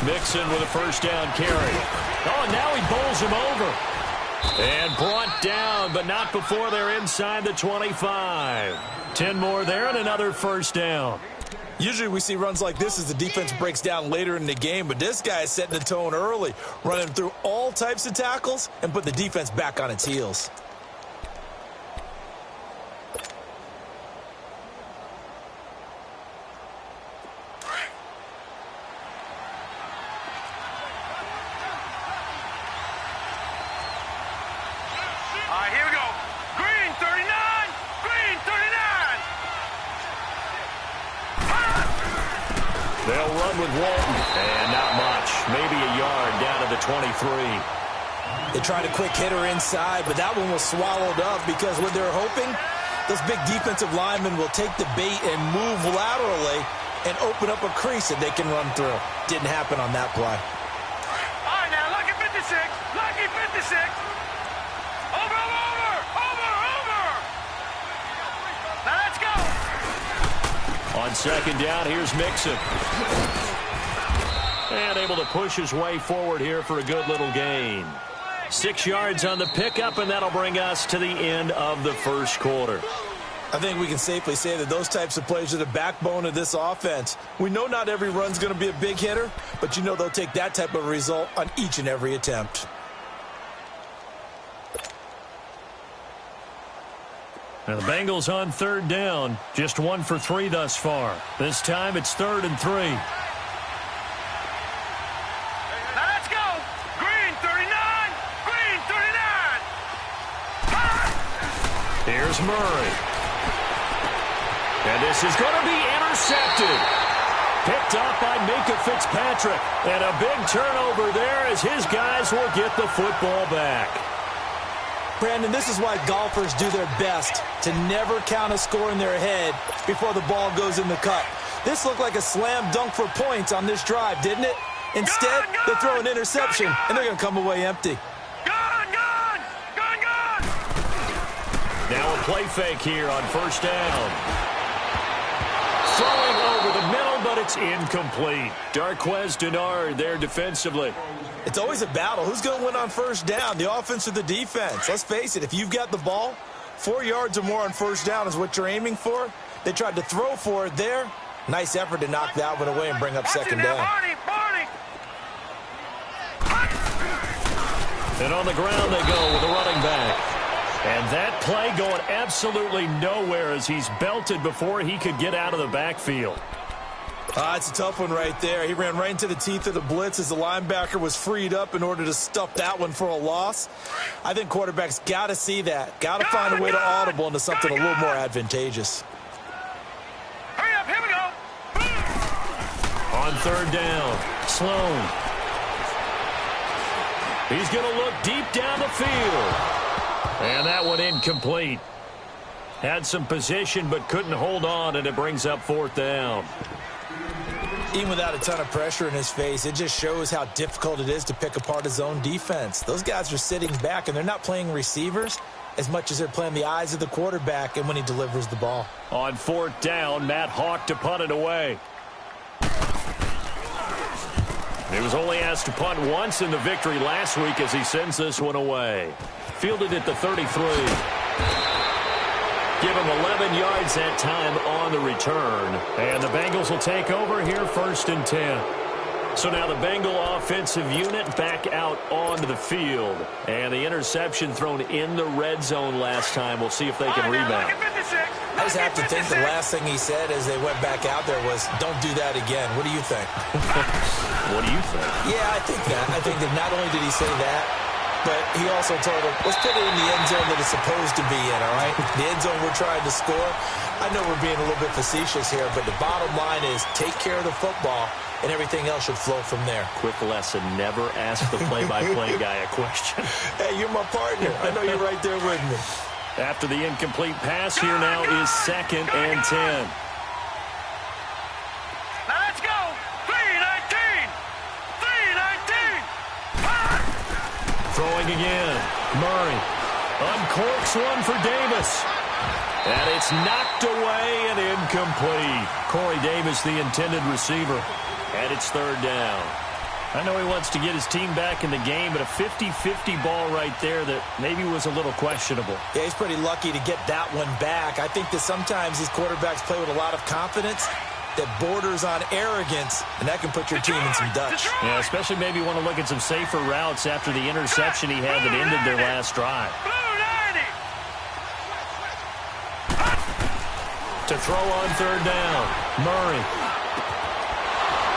Mixon with a first down carry. Oh, now he bowls him over. And brought down, but not before they're inside the 25. 10 more there and another first down. Usually we see runs like this as the defense breaks down later in the game, but this guy is setting the tone early, running through all types of tackles and put the defense back on its heels. Here we go. Green 39. Green 39. They'll run with Walton. And not much. Maybe a yard down to the 23. They tried a quick hitter inside, but that one was swallowed up because what they're hoping, those big defensive linemen will take the bait and move laterally and open up a crease that they can run through. Didn't happen on that play. All right, now, lucky 56. Lucky 56. Over. Now let's go. On second down, here's Mixon. And able to push his way forward here for a good little gain. 6 yards on the pickup, and that'll bring us to the end of the first quarter. I think we can safely say that those types of plays are the backbone of this offense. We know not every run's going to be a big hitter, but you know they'll take that type of result on each and every attempt. Now the Bengals on third down, just 1 for 3 thus far. This time it's 3rd and 3. Now let's go. Green 39. Green 39. Here's Murray. And this is going to be intercepted. Picked up by Minka Fitzpatrick. And a big turnover there as his guys will get the football back. Brandon, this is why golfers do their best to never count a score in their head before the ball goes in the cup. This looked like a slam dunk for points on this drive, didn't it? Instead, they throw an interception, and they're going to come away empty. Gone. Now a play fake here on first down. Throwing over the middle, but it's incomplete. Darquez Denard there defensively. It's always a battle. Who's going to win on first down, the offense or the defense? Let's face it, if you've got the ball, 4 yards or more on first down is what you're aiming for. They tried to throw for it there. Nice effort to knock that one away and bring up second down. Barney. And on the ground they go with a running back. And that play going absolutely nowhere as he's belted before he could get out of the backfield. It's a tough one right there. He ran right into the teeth of the blitz as the linebacker was freed up in order to stuff that one for a loss. I think quarterbacks got to see that. Got to find a way to audible into something a little more advantageous. Hurry up, here we go. On third down, Sloan. He's going to look deep down the field. And that one incomplete. Had some position but couldn't hold on, and it brings up 4th down. Even without a ton of pressure in his face, it just shows how difficult it is to pick apart his own defense. Those guys are sitting back, and they're not playing receivers as much as they're playing the eyes of the quarterback and when he delivers the ball. On 4th down, Matt Hawk to punt it away. He was only asked to punt once in the victory last week as he sends this one away. Fielded at the 33. Give him 11 yards that time on the return. And the Bengals will take over here 1st and 10. So now the Bengal offensive unit back out onto the field. And the interception thrown in the red zone last time. We'll see if they can rebound. I just have to think the last thing he said as they went back out there was, don't do that again. What do you think? What do you think? Yeah, I think that. I think that not only did he say that, but he also told him, let's put it in the end zone that it's supposed to be in, all right? The end zone we're trying to score. I know we're being a little bit facetious here, but the bottom line is take care of the football, and everything else should flow from there. Quick lesson, never ask the play-by-play guy a question. Hey, you're my partner. I know you're right there with me. After the incomplete pass, here now is 2nd and 10. Now let's go. 3-19. 3-19. Throwing again. Murray uncorks one for Davis. And it's knocked away and incomplete. Corey Davis, the intended receiver. And it's 3rd down. I know he wants to get his team back in the game, but a 50-50 ball right there that maybe was a little questionable. Yeah, he's pretty lucky to get that one back. I think that sometimes these quarterbacks play with a lot of confidence that borders on arrogance, and that can put your team in some dutch. Yeah, especially maybe want to look at some safer routes after the interception he had that ended their last drive. To throw on third down, Murray.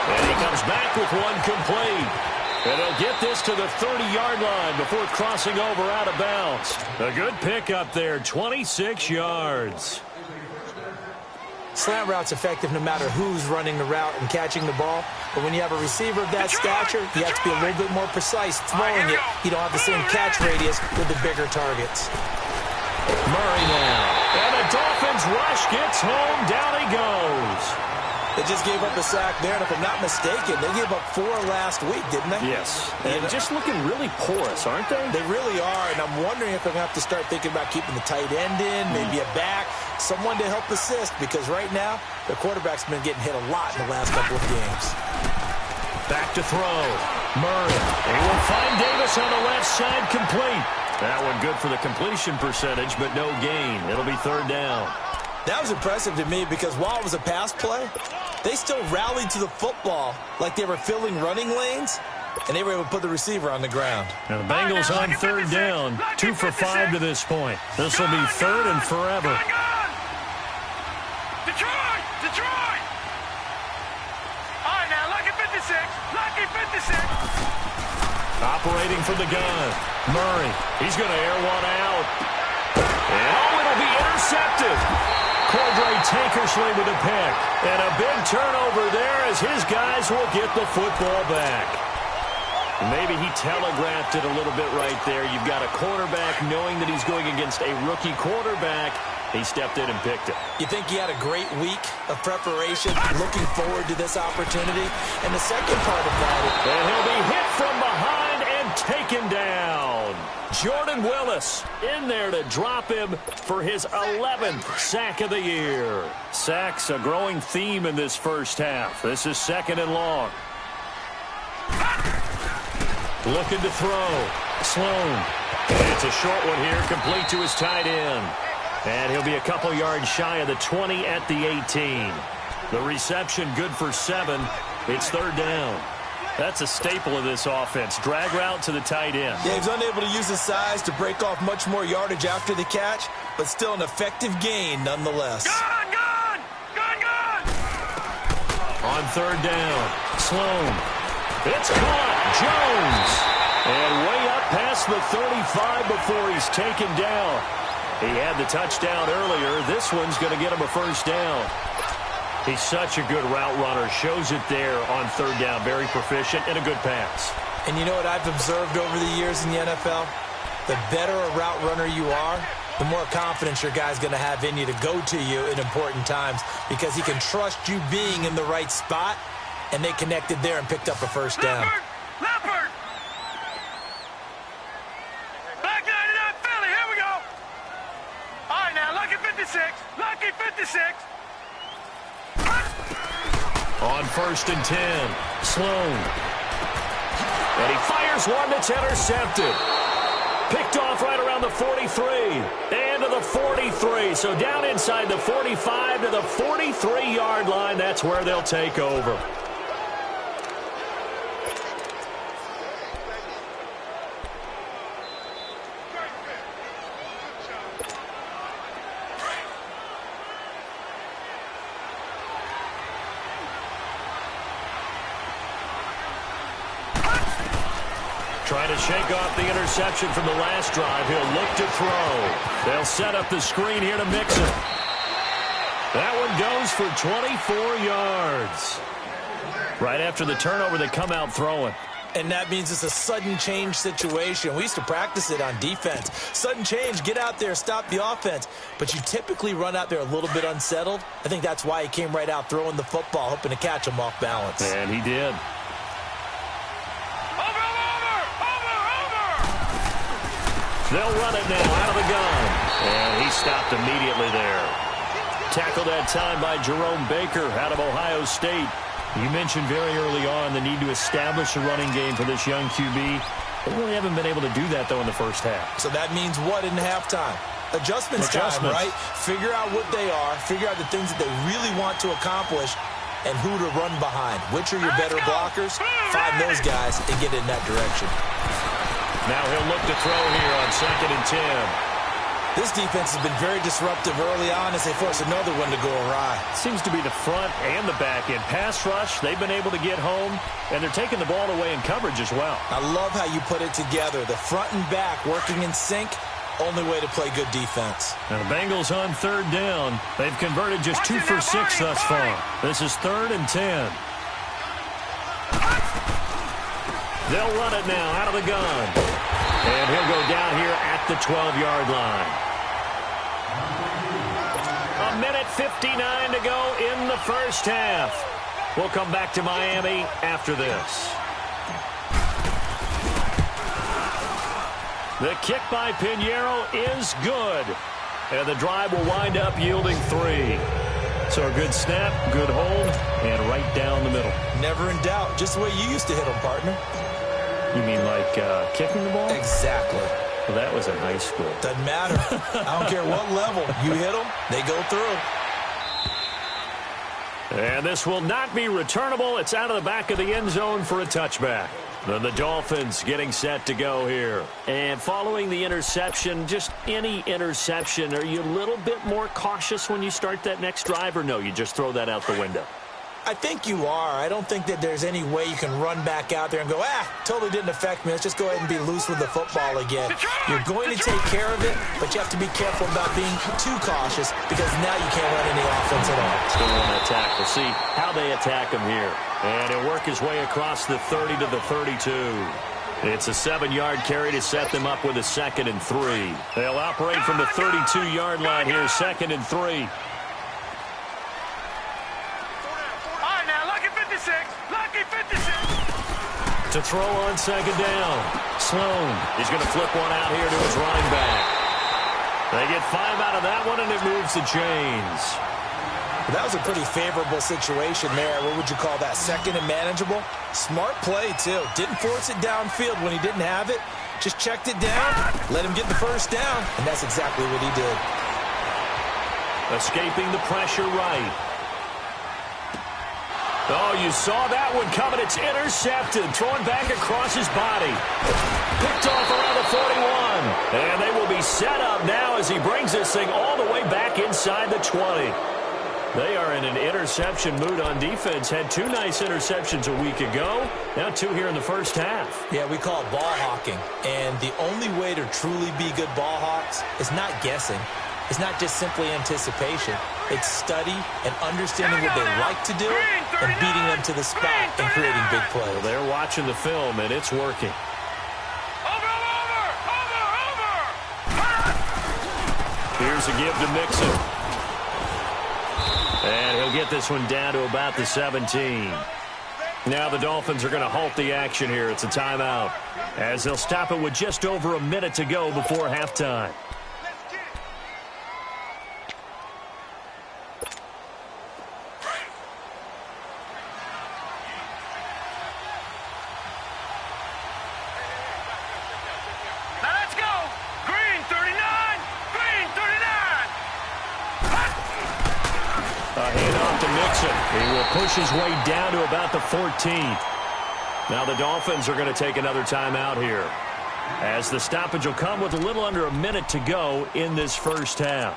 And he comes back with one complete. And he'll get this to the 30-yard line before crossing over out of bounds. A good pickup there, 26 yards. Slant route's effective no matter who's running the route and catching the ball. But when you have a receiver of that stature, you have to be a little bit more precise throwing it. You don't have the same catch radius with the bigger targets. Murray now. And the Dolphins rush gets home. Down he goes. They just gave up a sack there, and if I'm not mistaken, they gave up 4 last week, didn't they? Yes. And just looking really porous, aren't they? They really are, and I'm wondering if I'm going to have to start thinking about keeping the tight end in, maybe a back, someone to help assist, because right now, the quarterback's been getting hit a lot in the last couple of games. Back to throw. Murray. He will find Davis on the left side, complete. That one good for the completion percentage, but no gain. It'll be third down. That was impressive to me because while it was a pass play, they still rallied to the football like they were filling running lanes, and they were able to put the receiver on the ground. Now the Bengals on third down, 2 for 5 to this point. This will be third and forever. Detroit! Detroit! All right, now, lucky 56. Lucky 56. Operating from the gun. Murray. He's going to air one out. And it'll be intercepted. Cordray Tankersley with a pick. And a big turnover there as his guys will get the football back. Maybe he telegraphed it a little bit right there. You've got a quarterback knowing that he's going against a rookie quarterback. He stepped in and picked it. You think he had a great week of preparation, looking forward to this opportunity? And the second part of that is... And he'll be hit from behind and taken down. Jordan Willis in there to drop him for his 11th sack of the year. Sacks a growing theme in this first half. This is second and long. Looking to throw. Sloan. And it's a short one here, complete to his tight end. And he'll be a couple yards shy of the 20 at the 18. The reception good for 7. It's third down. That's a staple of this offense. Drag route to the tight end. Yeah, he's unable to use his size to break off much more yardage after the catch, but still an effective gain nonetheless. Gone, gone! Gone, gone! On third down, Sloan. It's caught. Jones. And way up past the 35 before he's taken down. He had the touchdown earlier. This one's going to get him a first down. He's such a good route runner. Shows it there on third down. Very proficient and a good pass. And you know what I've observed over the years in the NFL? The better a route runner you are, the more confidence your guy's going to have in you to go to you in important times because he can trust you being in the right spot, and they connected there and picked up a first down. Leopard! Back 99 Philly, here we go! All right, now, lucky 56. Lucky 56. On first and 10, Sloan. And he fires one that's intercepted. Picked off right around the 43. And to the 43. So down inside the 45 to the 43-yard line. That's where they'll take over. Trying to shake off the interception from the last drive. He'll look to throw. They'll set up the screen here to Mixon. That one goes for 24 yards. Right after the turnover, they come out throwing. And that means it's a sudden change situation. We used to practice it on defense. Sudden change, get out there, stop the offense. But you typically run out there a little bit unsettled. I think that's why he came right out throwing the football, hoping to catch him off balance. And he did. They'll run it now out of the gun. And he stopped immediately there. Tackled that time by Jerome Baker out of Ohio State. You mentioned very early on the need to establish a running game for this young QB. They really haven't been able to do that, though, in the first half. So that means what in halftime? Adjustments time, right? Figure out what they are, figure out the things that they really want to accomplish, and who to run behind. Which are your better blockers? Find those guys and get in that direction. Now he'll look to throw here on 2nd and 10. This defense has been very disruptive early on as they force another one to go awry. Seems to be the front and the back end. Pass rush, they've been able to get home, and they're taking the ball away in coverage as well. I love how you put it together. The front and back working in sync, only way to play good defense. Now the Bengals on 3rd down. They've converted just 2 for 6 thus far. This is 3rd and 10. They'll run it now out of the gun. And he'll go down here at the 12-yard line. 1:59 to go in the first half. We'll come back to Miami after this. The kick by Pinheiro is good. And the drive will wind up yielding 3. So a good snap, good hold, and right down the middle. Never in doubt. Just the way you used to hit them, partner. You mean like kicking the ball? Exactly. Well, that was in high school. Doesn't matter. I don't care what level. You hit them, they go through. And this will not be returnable. It's out of the back of the end zone for a touchback. Then the Dolphins getting set to go here. And following the interception, just any interception, are you a little bit more cautious when you start that next drive, or no, you just throw that out the window? I think you are. I don't think that there's any way you can run back out there and go, totally didn't affect me. Let's just go ahead and be loose with the football again. You're going to take care of it, but you have to be careful about being too cautious because now you can't run any offense at all. Still want to attack. We'll see how they attack him here. And he'll work his way across the 30 to the 32. It's a 7-yard carry to set them up with a 2nd and 3. They'll operate from the 32-yard line here, 2nd and 3. To throw on 2nd down. Sloan. He's going to flip one out here to his running back. They get 5 out of that one, and it moves the chains. That was a pretty favorable situation there. What would you call that? 2nd and manageable? Smart play, too. Didn't force it downfield when he didn't have it. Just checked it down, let him get the first down, and that's exactly what he did. Escaping the pressure right. Oh, you saw that one coming. It's intercepted. Thrown back across his body. Picked off around the 41. And they will be set up now as he brings this thing all the way back inside the 20. They are in an interception mood on defense. Had 2 nice interceptions a week ago. Now 2 here in the first half. Yeah, we call it ball hawking. And the only way to truly be good ball hawks is not guessing. It's not just simply anticipation. It's study and understanding what they like to do and beating them to the spot and creating big plays. Well, they're watching the film, and it's working. Here's a give to Mixon. And he'll get this one down to about the 17. Now the Dolphins are going to halt the action here. It's a timeout, as they'll stop it with just over a minute to go before halftime. He will push his way down to about the 14th. Now the Dolphins are going to take another timeout here, as the stoppage will come with a little under a minute to go in this first half.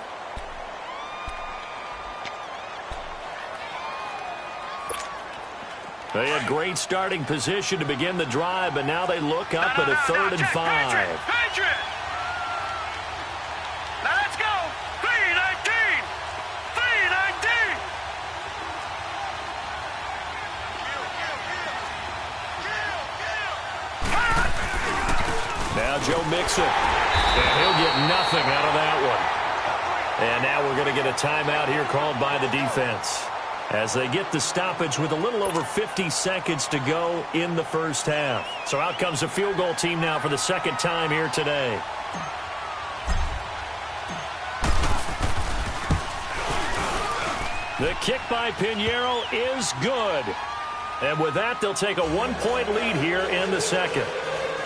They had great starting position to begin the drive, but now they look up at a 3rd and 5. Patriot! Now let's go! 3-19! 3-19! Now Joe Mixon, and he'll get nothing out of that one. And now we're going to get a timeout here called by the defense, as they get the stoppage with a little over 50 seconds to go in the first half. So out comes the field goal team now for the 2nd time here today. The kick by Pinheiro is good. And with that, they'll take a 1-point lead here in the second.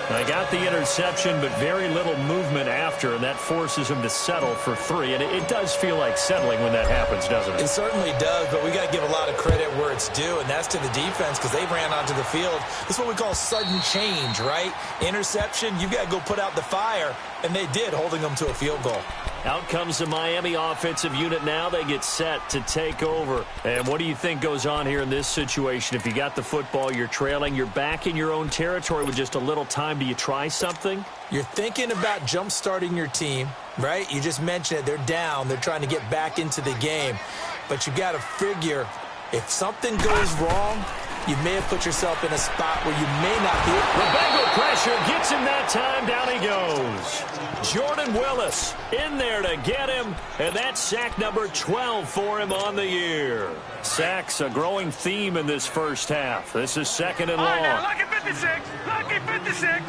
They got the interception, but very little movement after, and that forces them to settle for 3. And it does feel like settling when that happens, doesn't it? It certainly does, but we got to give a lot of credit where it's due, and that's to the defense because they ran onto the field. This is what we call sudden change, right? Interception, you've got to go put out the fire, and they did, holding them to a field goal. Out comes the Miami offensive unit now. They get set to take over. And what do you think goes on here in this situation? If you got the football, you're trailing, you're back in your own territory with just a little time. Do you try something? You're thinking about jump-starting your team, right? You just mentioned it. They're down. They're trying to get back into the game. But you got to figure if something goes wrong, you may have put yourself in a spot where you may not be. The Bengal pressure gets him that time. Down he goes. Jordan Willis in there to get him, and that's sack number 12 for him on the year. Sacks a growing theme in this first half. This is second and long. All right, now, lucky 56. Lucky 56.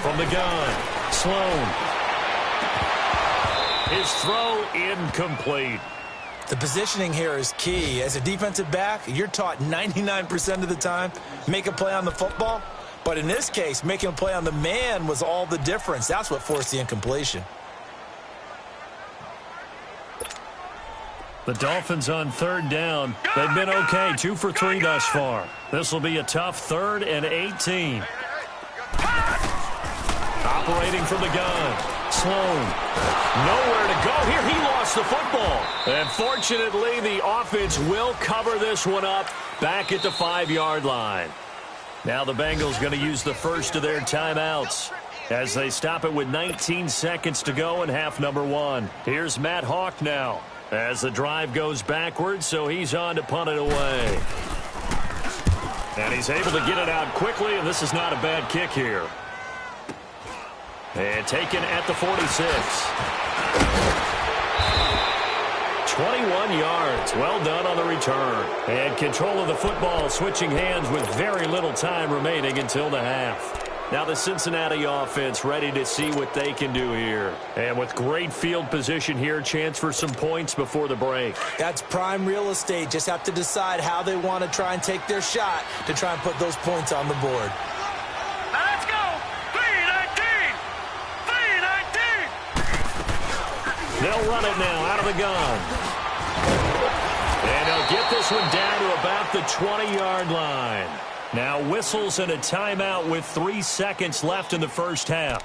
From the gun, Sloan. His throw incomplete. The positioning here is key. As a defensive back, you're taught 99% of the time, make a play on the football. But in this case, making a play on the man was all the difference. That's what forced the incompletion. The Dolphins on third down. They've been okay, 2 for 3 thus far. This will be a tough 3rd and 18. Operating from the gun. Sloan. Nowhere to go here. He lost the football. And fortunately, the offense will cover this one up back at the 5-yard line. Now the Bengals going to use the first of their timeouts as they stop it with 19 seconds to go in half number 1. Here's Matt Hawk now as the drive goes backwards, so he's on to punt it away. And he's able to get it out quickly, and this is not a bad kick here. And taken at the 46. 21 yards. Well done on the return. And control of the football, switching hands with very little time remaining until the half. Now the Cincinnati offense ready to see what they can do here. And with great field position here, chance for some points before the break. That's prime real estate. Just have to decide how they want to try and take their shot to try and put those points on the board. Now let's go. 3-19. 3-19. They'll run it now out of the gun. And they'll get this one down to about the 20-yard line. Now whistles and a timeout with 3 seconds left in the first half.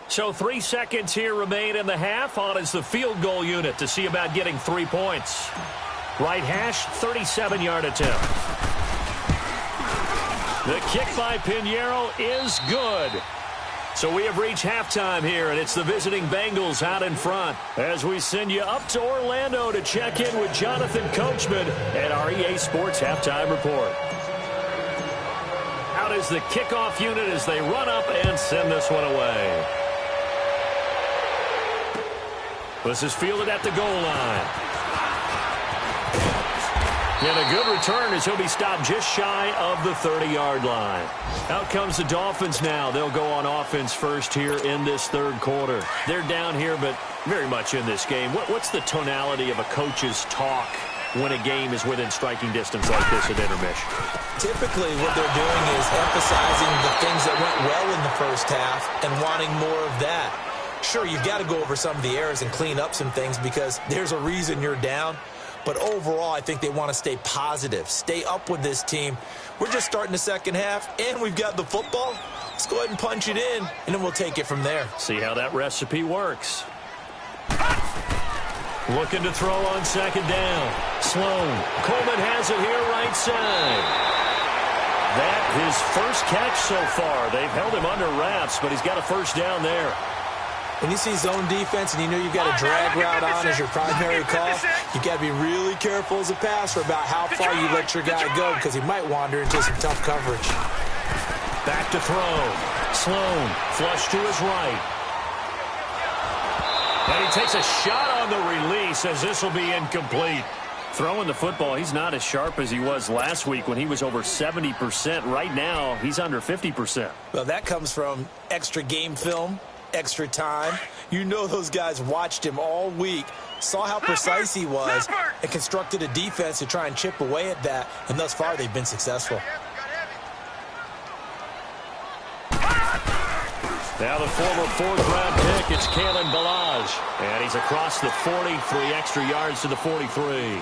So 3 seconds here remain in the half. On is the field goal unit to see about getting 3 points. Right hash, 37-yard attempt. The kick by Pinheiro is good. So we have reached halftime here, and it's the visiting Bengals out in front as we send you up to Orlando to check in with Jonathan Coachman at our EA Sports Halftime Report. Out is the kickoff unit as they run up and send this one away. This is fielded at the goal line. And a good return as he'll be stopped just shy of the 30-yard line. Out comes the Dolphins now. They'll go on offense first here in this third quarter. They're down here, but very much in this game. What's the tonality of a coach's talk when a game is within striking distance like this at intermission? Typically, what they're doing is emphasizing the things that went well in the first half and wanting more of that. Sure, you've got to go over some of the errors and clean up some things because there's a reason you're down. But overall, I think they want to stay positive, stay up with this team. We're just starting the second half, and we've got the football. Let's go ahead and punch it in, and then we'll take it from there. See how that recipe works. Looking to throw on second down. Sloan. Coleman has it here right side. That his first catch so far. They've held him under wraps, but he's got a first down there. When you see zone defense and you know you've got a drag route on as your primary call, you've got to be really careful as a passer about how far you let your guy go because he might wander into some tough coverage. Back to throw. Sloan, flush to his right. And he takes a shot on the release as this will be incomplete. Throwing the football, he's not as sharp as he was last week when he was over 70%. Right now, he's under 50%. Well, that comes from extra game film, extra time. You know those guys watched him all week, saw how precise he was, and constructed a defense to try and chip away at that, and thus far they've been successful. Now the former fourth-round pick, it's Kalen Ballage. And he's across the 40, 3 extra yards to the 43.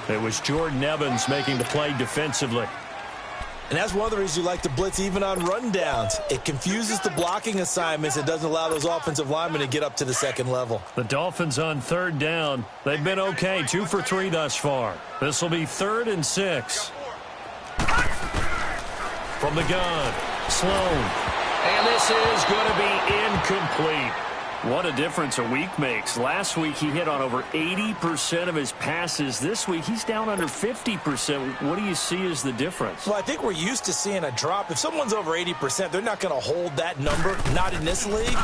It was Jordan Evans making the play defensively. And that's one of the reasons you like to blitz even on rundowns. It confuses the blocking assignments. It doesn't allow those offensive linemen to get up to the second level. The Dolphins on third down. They've been okay, 2 for 3 thus far. This will be 3rd and 6. From the gun, Sloan. And this is going to be incomplete. What a difference a week makes. Last week he hit on over 80% of his passes. This week he's down under 50%. What do you see as the difference? Well, I think we're used to seeing a drop. If someone's over 80%, they're not going to hold that number, not in this league.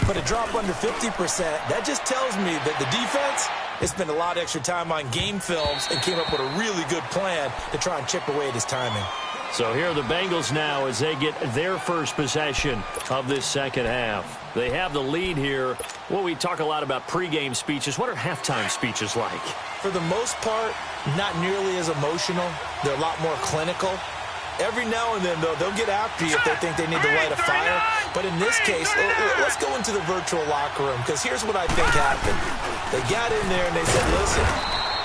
But a drop under 50%, that just tells me that the defense has spent a lot of extra time on game films and came up with a really good plan to try and chip away at his timing. So here are the Bengals now as they get their first possession of this second half. They have the lead here. Well, we talk a lot about pregame speeches. What are halftime speeches like? For the most part, not nearly as emotional. They're a lot more clinical. Every now and then, though, they'll get after you if they think they need to light a fire. But in this case, let's go into the virtual locker room, because here's what I think happened. They got in there and they said, listen,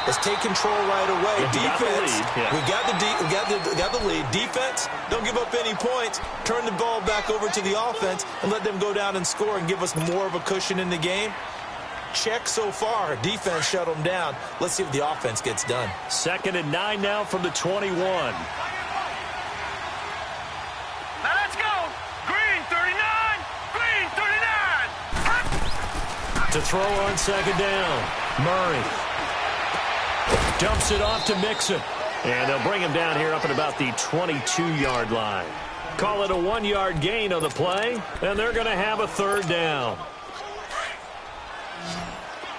let's take control right away. Defense, we got the lead. Defense, don't give up any points. Turn the ball back over to the offense and let them go down and score and give us more of a cushion in the game. Check so far. Defense shut them down. Let's see if the offense gets done. 2nd and 9 now from the 21. Now let's go. Green 39. Green 39. To throw on 2nd down. Murray dumps it off to Mixon. And they'll bring him down here up at about the 22-yard line. Call it a 1-yard gain on the play, and they're going to have a 3rd down.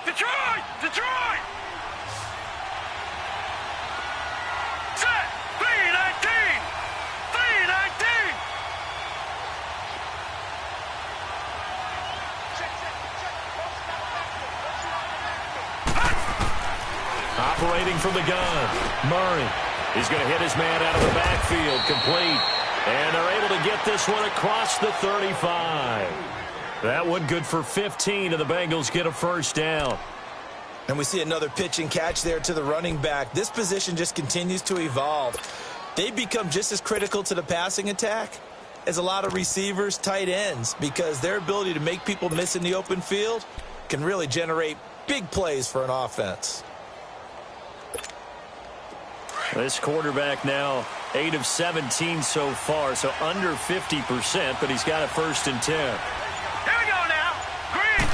Detroit! Detroit! Set! 319! 319! Operating from the gun, Murray. He's going to hit his man out of the backfield, complete. And they're able to get this one across the 35. That one good for 15, and the Bengals get a 1st down. And we see another pitch and catch there to the running back. This position just continues to evolve. They become just as critical to the passing attack as a lot of receivers, tight ends, because their ability to make people miss in the open field can really generate big plays for an offense. This quarterback now 8 of 17 so far, so under 50%, but he's got a 1st and 10. Here we go now. Green.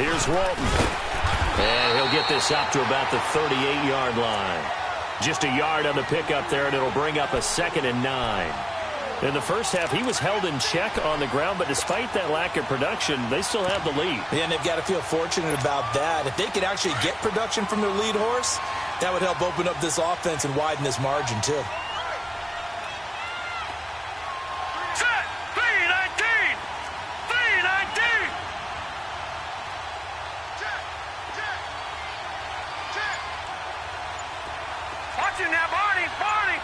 Here's Walton. And he'll get this up to about the 38-yard line. Just a yard on the pickup there, and it'll bring up a 2nd and 9. In the first half, he was held in check on the ground, but despite that lack of production, they still have the lead. Yeah, and they've got to feel fortunate about that. If they could actually get production from their lead horse, that would help open up this offense and widen this margin, too. Set! 319! 319! Watch him now, Barney! Barney!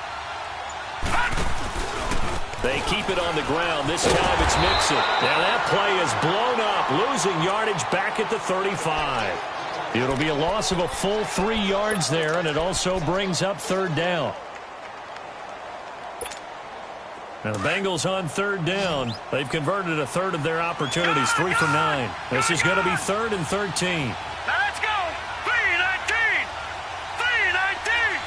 They keep it on the ground. This time it's Mixon. Now that play is blown up, losing yardage back at the 35. It'll be a loss of a full 3 yards there, and it also brings up 3rd down. Now the Bengals on 3rd down. They've converted a 1/3 of their opportunities, 3 for 9. This is going to be 3rd and 13. Now let's go! 319! 319!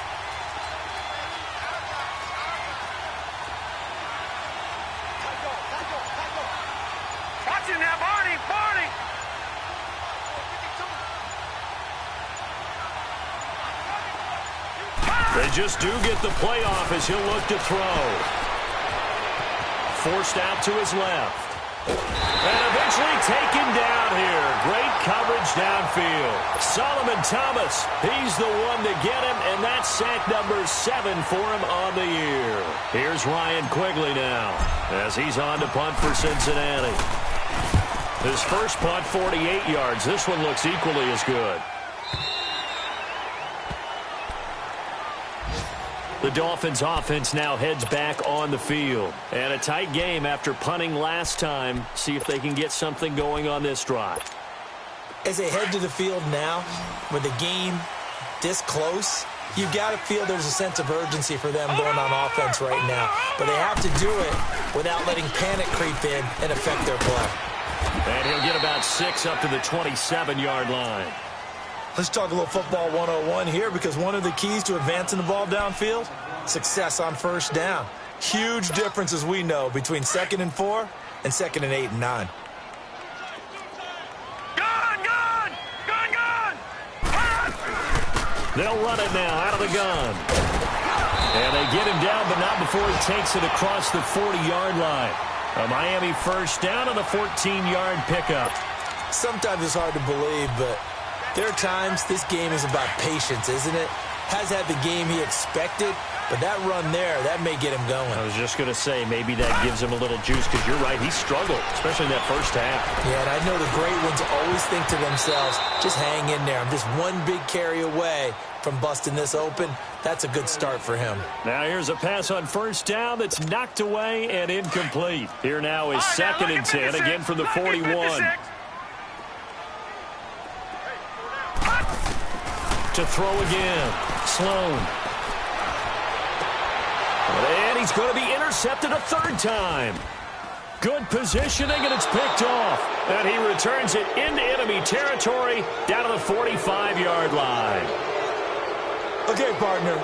Watch him now, Barney! Barney! They just do get the playoff as he'll look to throw. Forced out to his left. And eventually taken down here. Great coverage downfield. Solomon Thomas, he's the one to get him, and that's sack number 7 for him on the year. Here's Ryan Quigley now as he's on to punt for Cincinnati. His first punt, 48 yards. This one looks equally as good. The Dolphins offense now heads back on the field. And a tight game after punting last time. See if they can get something going on this drive. As they head to the field now, with the game this close, you've got to feel there's a sense of urgency for them going on offense right now. But they have to do it without letting panic creep in and affect their play. And he'll get about 6 up to the 27-yard line. Let's talk a little football 101 here, because one of the keys to advancing the ball downfield, success on first down. Huge difference, as we know, between 2nd and 4 and 2nd and 8 and 9. They'll run it now out of the gun. And they get him down, but not before he takes it across the 40-yard line. A Miami first down on the 14-yard pickup. Sometimes it's hard to believe, but there are times this game is about patience, isn't it? Has had the game he expected, but that run there, that may get him going. I was just going to say, maybe that gives him a little juice, because you're right, he struggled, especially in that first half. Yeah, and I know the great ones always think to themselves, just hang in there. I'm just one big carry away from busting this open. That's a good start for him. Now here's a pass on first down that's knocked away and incomplete. Here now is 2nd and 10, again from the 41. To throw again, Sloan. And he's going to be intercepted a 3rd time. Good positioning, and it's picked off. And he returns it into enemy territory down to the 45-yard line. Okay, partner,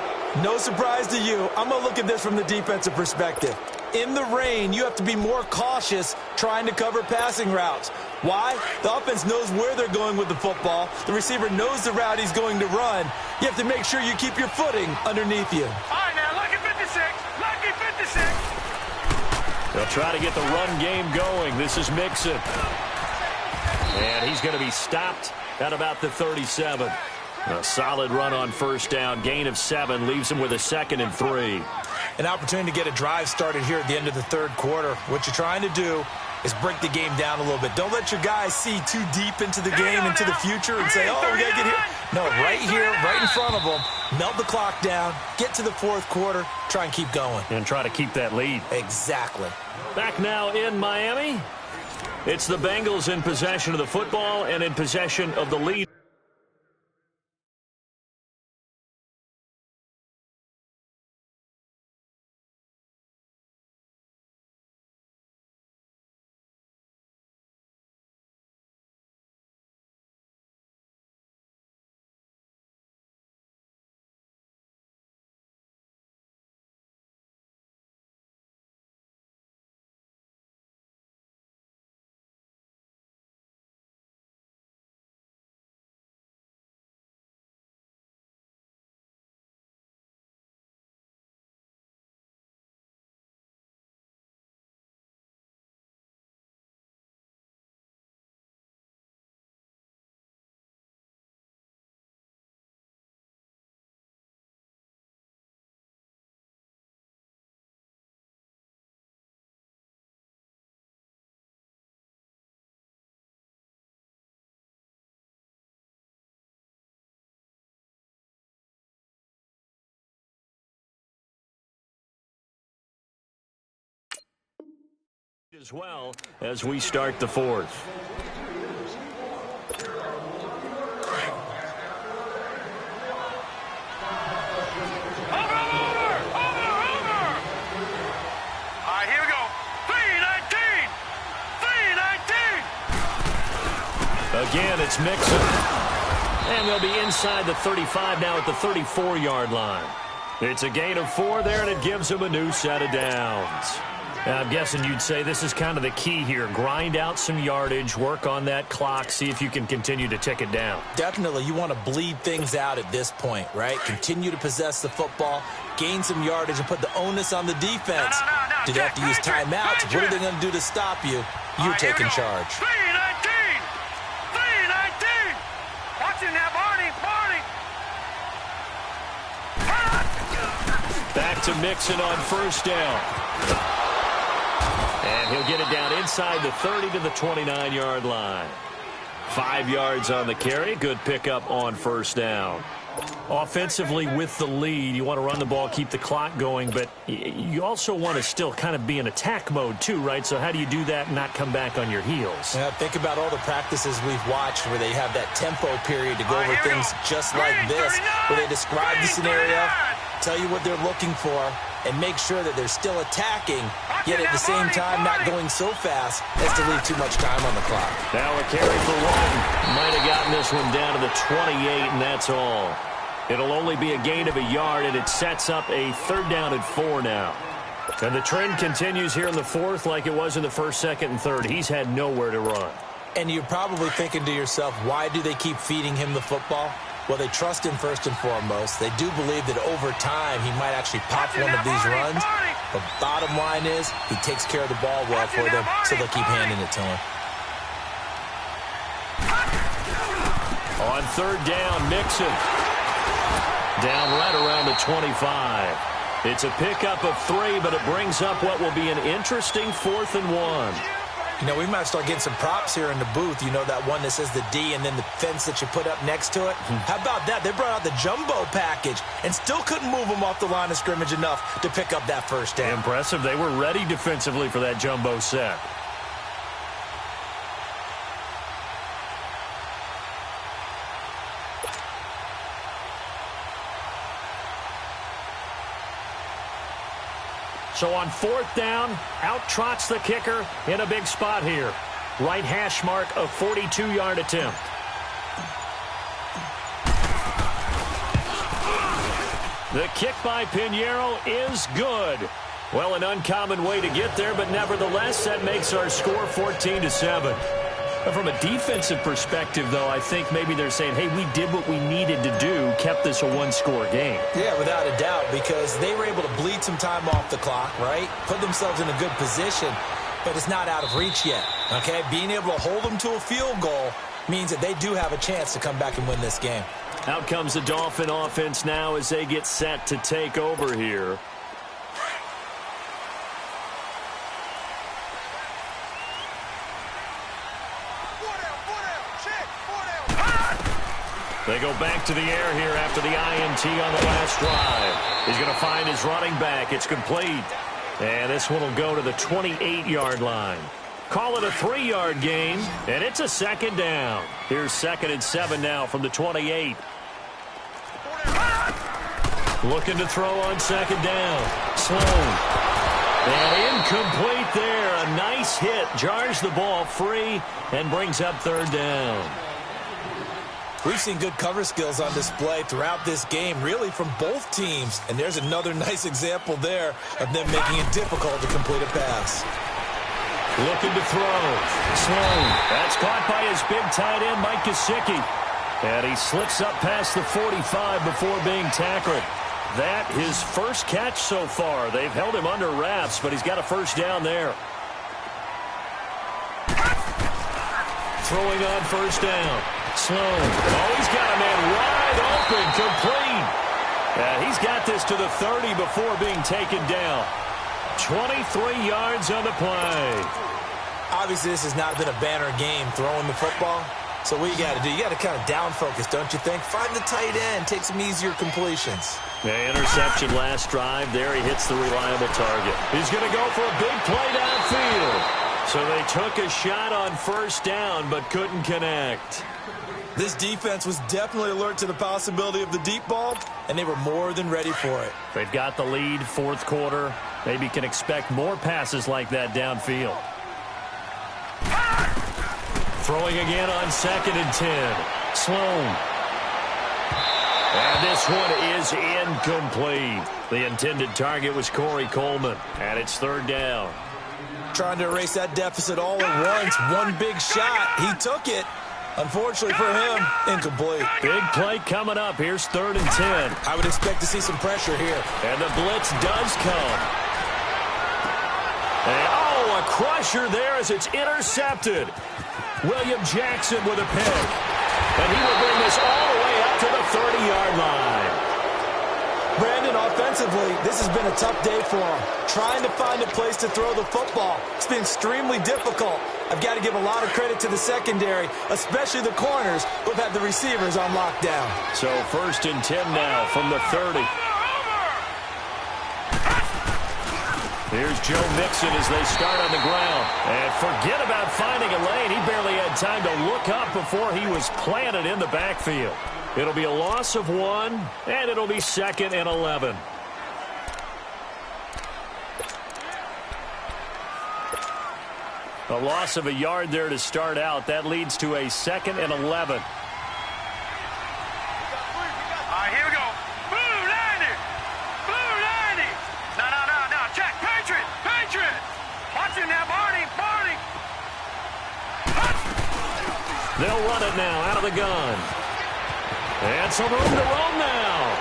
no surprise to you. I'm going to look at this from the defensive perspective. In the rain, you have to be more cautious trying to cover passing routes. Why? The offense knows where they're going with the football. The receiver knows the route he's going to run. You have to make sure you keep your footing underneath you. All right, now, lucky 56. Lucky 56. They'll try to get the run game going. This is Mixon. And he's going to be stopped at about the 37. A solid run on first down. Gain of 7 leaves him with a 2nd and 3. An opportunity to get a drive started here at the end of the 3rd quarter. What you're trying to do is break the game down a little bit. Don't let your guys see too deep into the game, into the future, and say, oh, we got to get here. No, right here, right in front of them. Melt the clock down, get to the 4th quarter, try and keep going. And try to keep that lead. Exactly. Back now in Miami. It's the Bengals in possession of the football and in possession of the lead. As well as we start the 4th. Again, it's Mixon. And they'll be inside the 35 now at the 34-yard line. It's a gain of 4 there, and it gives them a new set of downs. I'm guessing you'd say this is kind of the key here. Grind out some yardage, work on that clock, see if you can continue to tick it down. Definitely. You want to bleed things out at this point, right? Continue to possess the football, gain some yardage, and put the onus on the defense. No. Do they have to use timeouts? What are they going to do to stop you? You're taking charge. 3-19. 3-19. Watch it now, Barney. Back to Mixon on first down. And he'll get it down inside the 30 to the 29-yard line. 5 yards on the carry. Good pickup on first down. Offensively with the lead, you want to run the ball, keep the clock going, but you also want to still kind of be in attack mode too, right? So how do you do that and not come back on your heels? Yeah, think about all the practices we've watched where they have that tempo period to go over things just like this, where they describe the scenario, tell you what they're looking for, and make sure that they're still attacking, yet at the same time not going so fast as to leave too much time on the clock. Now a carry for one. Might have gotten this one down to the 28, and that's all. It'll only be a gain of a yard, and it sets up a 3rd down and 4 now. And the trend continues here in the 4th like it was in the 1st, 2nd, and 3rd. He's had nowhere to run. And you're probably thinking to yourself, why do they keep feeding him the football? Well, they trust him first and foremost. They do believe that over time he might actually pop one of these runs. But bottom line is he takes care of the ball well for them, so they'll keep handing it to him. On 3rd down, Mixon. Down right around the 25. It's a pickup of 3, but it brings up what will be an interesting 4th and 1. You know, we might start getting some props here in the booth. You know, that one that says the D and then the fence that you put up next to it? How about that? They brought out the jumbo package and still couldn't move them off the line of scrimmage enough to pick up that 1st down. Impressive. They were ready defensively for that jumbo set. So on 4th down, out trots the kicker in a big spot here. Right hash mark, a 42-yard attempt. The kick by Pinheiro is good. Well, an uncommon way to get there, but nevertheless, that makes our score 14-7. From a defensive perspective, though, I think maybe they're saying, hey, we did what we needed to do, kept this a 1-score game. Yeah, without a doubt, because they were able to bleed some time off the clock, right? Put themselves in a good position, but it's not out of reach yet, okay? Being able to hold them to a field goal means that they do have a chance to come back and win this game. Out comes the Dolphin offense now as they get set to take over here. They go back to the air here after the INT on the last drive. He's going to find his running back. It's complete. And this one will go to the 28-yard line. Call it a 3-yard gain, and it's a 2nd down. Here's 2nd and 7 now from the 28. Looking to throw on 2nd down. Sloan. And incomplete there. A nice hit. Jars the ball free and brings up 3rd down. We've seen good cover skills on display throughout this game, really from both teams. And there's another nice example there of them making it difficult to complete a pass. Looking to throw. Sloan. That's caught by his big tight end, Mike Gesicki. And he slips up past the 45 before being tackled. That his first catch so far. They've held him under wraps, but he's got a 1st down there. Throwing on 1st down. Sloan. Oh, he's got a man wide open, complete. He's got this to the 30 before being taken down. 23 yards on the play. Obviously, this has not been a banner game throwing the football. So what you got to do, you got to kind of down focus, don't you think? Find the tight end, take some easier completions. The interception last drive. There he hits the reliable target. He's going to go for a big play downfield. So they took a shot on 1st down, but couldn't connect. This defense was definitely alert to the possibility of the deep ball, and they were more than ready for it. They've got the lead, 4th quarter. Maybe can expect more passes like that downfield. Throwing again on 2nd and 10. Sloan. And this one is incomplete. The intended target was Corey Coleman, and it's 3rd down. Trying to erase that deficit all at once. One big shot. He took it. Unfortunately for him, incomplete. Big play coming up. Here's 3rd and 10. I would expect to see some pressure here. And the blitz does come. crusher there as it's intercepted. William Jackson with a pick. And he will bring this all the way up to the 30-yard line. Brandon, offensively, this has been a tough day for him. Trying to find a place to throw the football. It's been extremely difficult. I've got to give a lot of credit to the secondary, especially the corners who have had the receivers on lockdown. So 1st and 10 now from the 30. Here's Joe Mixon as they start on the ground. And forget about finding a lane. He barely had time to look up before he was planted in the backfield. It'll be a loss of 1, and it'll be 2nd and 11. A loss of a yard there to start out. That leads to a 2nd and 11. All right, here we go. Blue 90. Blue 90. No. Check. Patriot. Watch it now, Barney. They'll run it now out of the gun. And some room to roam now.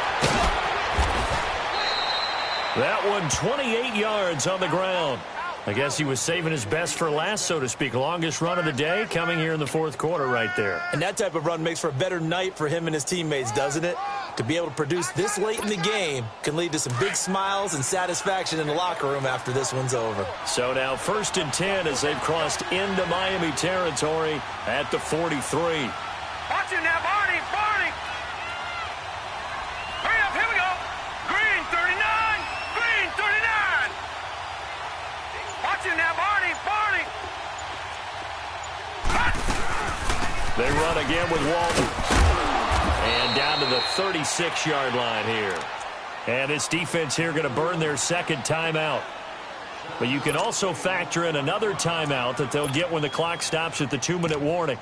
That one 28 yards on the ground. I guess he was saving his best for last, so to speak. Longest run of the day coming here in the 4th quarter right there. And that type of run makes for a better night for him and his teammates, doesn't it? To be able to produce this late in the game can lead to some big smiles and satisfaction in the locker room after this one's over. So now 1st and 10 as they've crossed into Miami territory at the 43. Watch it now, Barney. Hurry up, here we go. Green 39. Watch it now, Barney. They run again with Walton. And down to the 36-yard line here. And this defense here going to burn their 2nd timeout. But you can also factor in another timeout that they'll get when the clock stops at the 2-minute warning.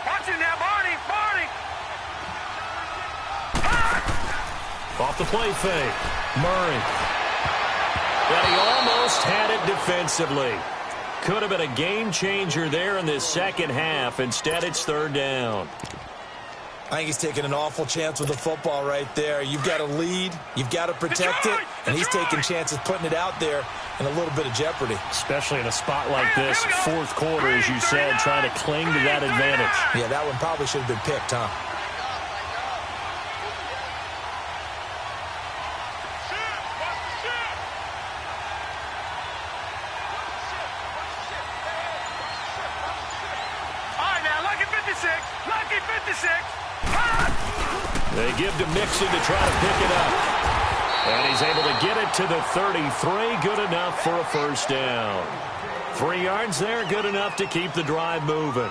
Watch it now, Barney. Off the play fake. Murray. But he almost had it defensively. Could have been a game changer there in this 2nd half. Instead, it's 3rd down. I think he's taking an awful chance with the football right there. You've got to lead. You've got to protect it. And he's taking chances putting it out there in a little bit of jeopardy. Especially in a spot like this, 4th quarter, as you said, trying to cling to that advantage. Yeah, that one probably should have been picked, huh? Lucky 56. They give to Mixon to try to pick it up. And he's able to get it to the 33. Good enough for a 1st down. 3 yards there, good enough to keep the drive moving.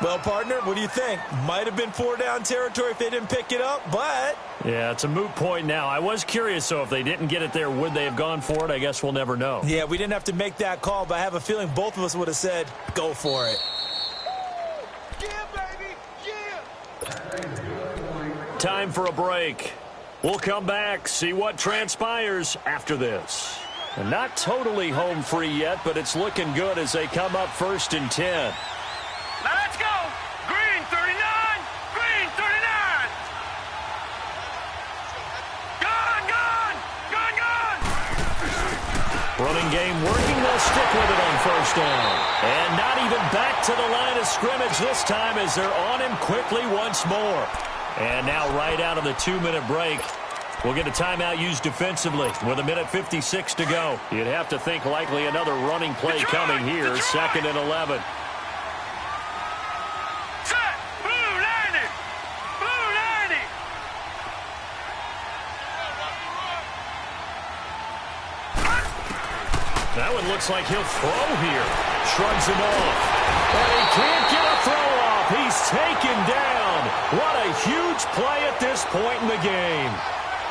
Well, partner, what do you think? Might have been 4-down territory if they didn't pick it up, but... Yeah, it's a moot point now. I was curious, so if they didn't get it there, would they have gone for it? I guess we'll never know. Yeah, we didn't have to make that call, but I have a feeling both of us would have said, go for it. Time for a break. We'll come back, see what transpires after this. And not totally home free yet, but it's looking good as they come up 1st and 10. Now let's go. Green 39. Green 39. Gun. Running game working. They'll stick with it on 1st down. And not even back to the line of scrimmage this time as they're on him quickly once more. And now right out of the 2-minute break, we'll get a timeout used defensively with 1:56 to go. You'd have to think likely another running play coming here, 2nd and 11. Set. Blue 90. Blue 90. That one looks like he'll throw here. Shrugs him off. But he can't get a throw off. He's taken down. What a huge play at this point in the game.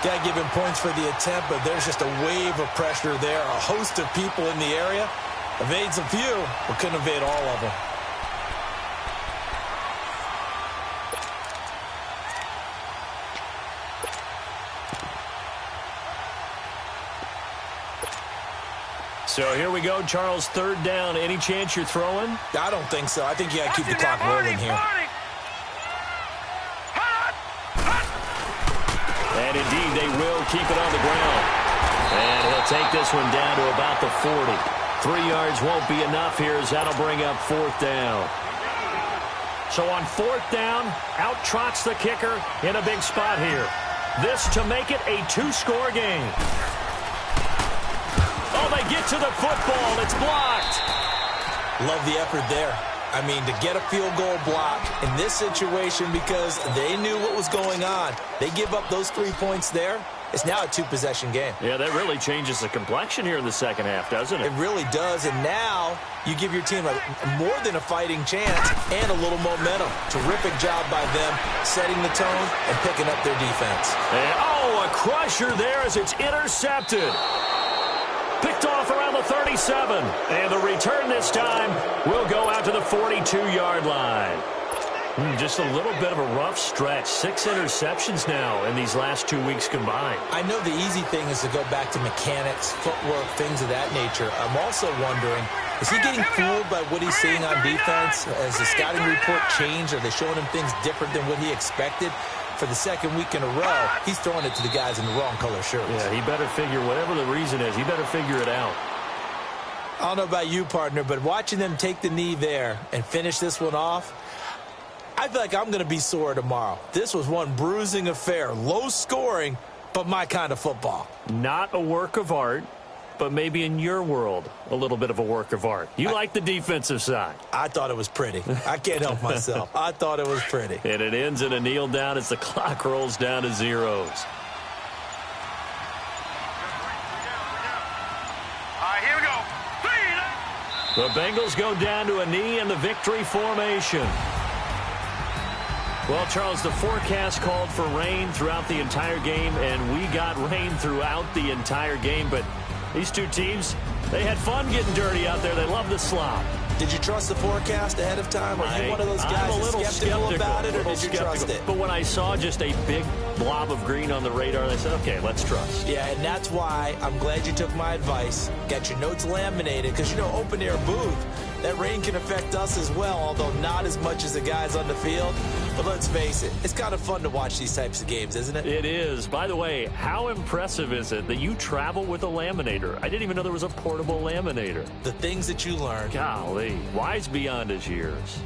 Got to give him points for the attempt, but there's just a wave of pressure there. A host of people in the area. Evades a few, but couldn't evade all of them. So here we go, Charles, 3rd down. Any chance you're throwing? I don't think so. I think you got to keep the clock rolling here. And indeed, they will keep it on the ground. And he'll take this one down to about the 40. 3 yards won't be enough here as that'll bring up 4th down. So on 4th down, out trots the kicker in a big spot here. This to make it a 2-score game. Oh, they get to the football. It's blocked. Love the effort there. I mean, to get a field goal block in this situation because they knew what was going on. They give up those 3 points there. It's now a 2-possession game. Yeah, that really changes the complexion here in the second half, doesn't it? It really does, and now you give your team more than a fighting chance and a little momentum. Terrific job by them setting the tone and picking up their defense. And, oh, a crusher there as it's intercepted. Picked off around the 37. And the return this time will go out to the 42-yard line. Just a little bit of a rough stretch. 6 interceptions now in these last 2 weeks combined. I know the easy thing is to go back to mechanics, footwork, things of that nature. I'm also wondering, is he getting fooled by what he's seeing on defense? Has the scouting report changed? Are they showing him things different than what he expected? For the second week in a row, he's throwing it to the guys in the wrong color shirts. Yeah, he better figure, whatever the reason is, he better figure it out. I don't know about you, partner, but watching them take the knee there and finish this one off, I feel like I'm going to be sore tomorrow. This was one bruising affair. Low scoring, but my kind of football. Not a work of art, but maybe in your world, a little bit of a work of art. You like the defensive side. I thought it was pretty. I can't help myself. I thought it was pretty. And it ends in a kneel down as the clock rolls down to zeros. All right, here we go. The Bengals go down to a knee in the victory formation. Well, Charles, the forecast called for rain throughout the entire game, and we got rain throughout the entire game. But these two teams, they had fun getting dirty out there. They love the slop. Did you trust the forecast ahead of time? Are you one of those guys that's skeptical about it, or did you trust it? But when I saw just a big blob of green on the radar, I said, okay, let's trust. Yeah, and that's why I'm glad you took my advice. Got your notes laminated, because, you know, open-air booth, that rain can affect us as well, although not as much as the guys on the field. But let's face it, it's kind of fun to watch these types of games, isn't it? It is. By the way, how impressive is it that you travel with a laminator? I didn't even know there was a portable laminator. The things that you learn. Golly, wise beyond his years.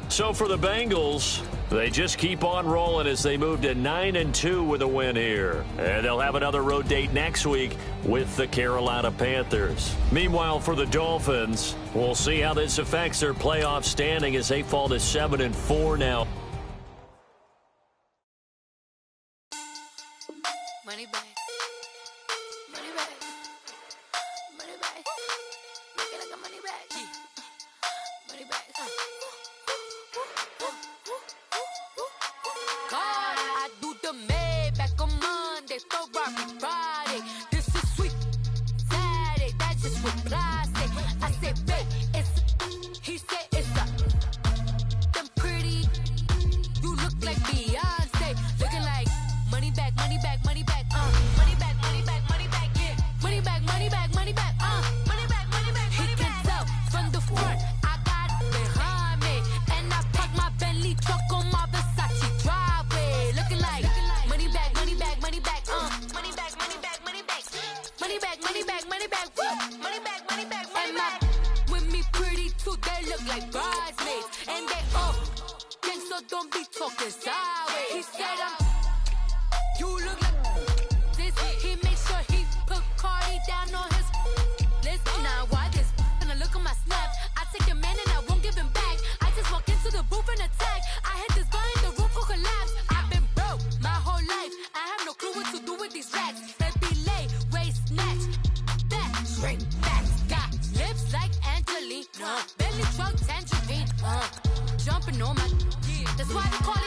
So for the Bengals, they just keep on rolling as they move to 9-2 with a win here. And they'll have another road date next week with the Carolina Panthers. Meanwhile, for the Dolphins, we'll see how this affects their playoff standing as they fall to 7-4 now. Money back. Money back. Money back. Make it like a money back. Money back. God, I do the Maybach on Monday, Ferrari Friday. This is sweet Saturday, that's just what Ply say. I said, babe, it's, he said it's a, them pretty, you look like Beyonce, looking like money back, money back, money back, money back, money back, money back, yeah, money back, money back, money back, money back, money back, he can tell from the front, I got it behind me, and I park my Bentley truck on my Versace driveway, looking like money back, money back, money back, money back, money back, money back, money back, money back, money back, woo, money back, money back, money back, with me pretty too, they look like bridesmaids, and they all gang, so don't be talking sideways. He said you look like this. He made sure he put Cardi down on his list. Now why this? Gonna look at my snap. I take your man and I won't give him back. I just walk into the booth and attack. I hit this guy in the roof will collapse. I've been broke my whole life. I have no clue what to do with these racks. Baby lay, waist snatch, back, straight back. Got lips like Angelina, belly truck tangerine. Jumping on my, that's why they call